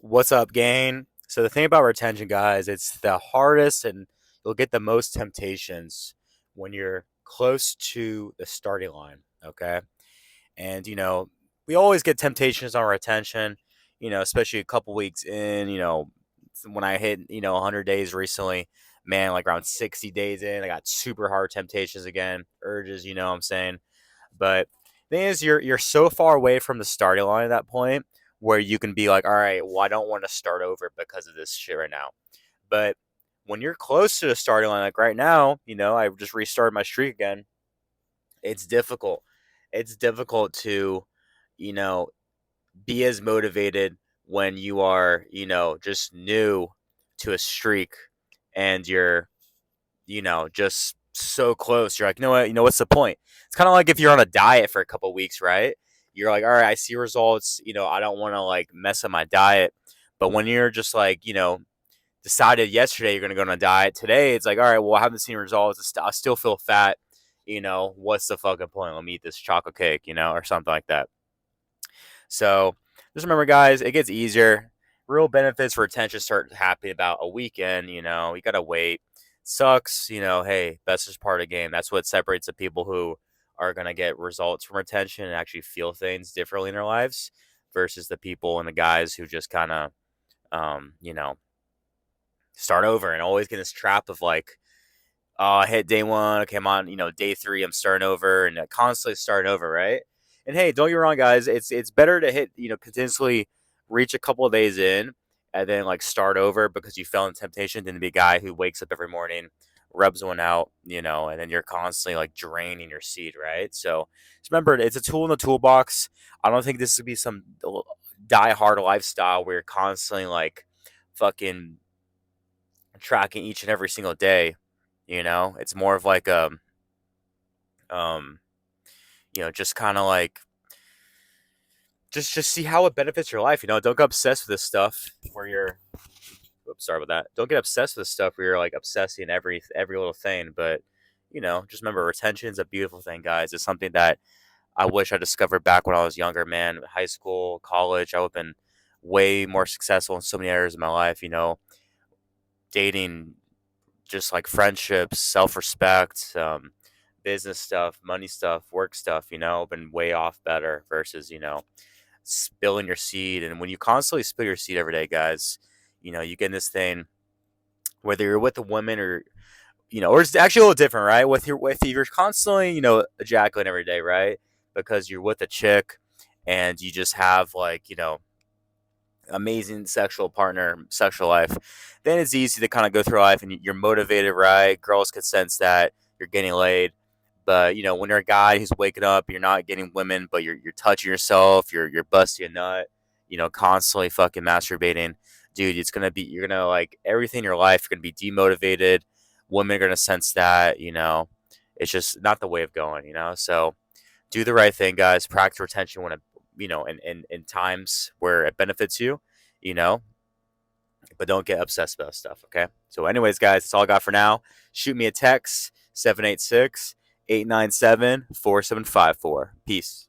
What's up, gang? So the thing about retention, guys, it's the hardest and you'll get the most temptations when you're close to the starting line, okay? And we always get temptations on retention, especially a couple weeks in, when I hit, 100 days recently, man, like around 60 days in, I got super hard temptations again, urges, you know what I'm saying? But the thing is, you're so far away from the starting line at that point where you can be like, all right, well, I don't want to start over because of this shit right now. But when you're close to the starting line, like right now, I just restarted my streak again. It's difficult. It's difficult to, you know, be as motivated when you are, just new to a streak and you're just so close. You're like, what's the point? It's kind of like if you're on a diet for a couple weeks, right? You're like, all right, I see results. I don't want to like mess up my diet. But when you're just like, decided yesterday you're going to go on a diet, today it's like, all right, well, I haven't seen results. I still feel fat. What's the fucking point? Let me eat this chocolate cake, or something like that. So just remember, guys, it gets easier. Real benefits for retention start happening about a weekend. You gotta wait. Sucks. Hey, that's just part of the game. That's what separates the people who are gonna get results from retention and actually feel things differently in their lives versus the people and the guys who just kind of, um, you know, start over and always get this trap of like, oh, I hit day one. Okay, I'm on, day three. I'm starting over and constantly starting over, right? And hey, don't get me wrong, guys. It's better to hit, continuously reach a couple of days in and then like start over because you fell in temptation than to be a guy who wakes up every morning, rubs one out, and then you're constantly like draining your seed, right? So just remember, it's a tool in the toolbox. I don't think this would be some die hard lifestyle where you're constantly like fucking tracking each and every single day. It's more of like um, just kind of like just see how it benefits your life. Don't get obsessed with this stuff where you're. Oops, sorry about that. Don't get obsessed with this stuff where you're like obsessing every little thing. But just remember, retention is a beautiful thing, guys. It's something that I wish I discovered back when I was younger, man. High school, college, I would have been way more successful in so many areas of my life. Dating, just like friendships, self respect, business stuff, money stuff, work stuff, been way off better versus, spilling your seed. And when you constantly spill your seed every day, guys, you get in this thing, whether you're with a woman or, or it's actually a little different, right? With you're constantly, ejaculating every day, right? Because you're with a chick and you just have like, amazing sexual partner, sexual life, then it's easy to kind of go through life and you're motivated, right? Girls can sense that you're getting laid. But when you're a guy who's waking up, you're not getting women, but you're touching yourself, you're busting a nut, constantly fucking masturbating, dude. You're gonna like everything in your life. You're gonna be demotivated. Women are gonna sense that. It's just not the way of going. So do the right thing, guys. Practice retention when it, in times where it benefits you, you know, but don't get obsessed about stuff. Okay. So, anyways, guys, that's all I got for now. Shoot me a text 786 897 4754. Peace.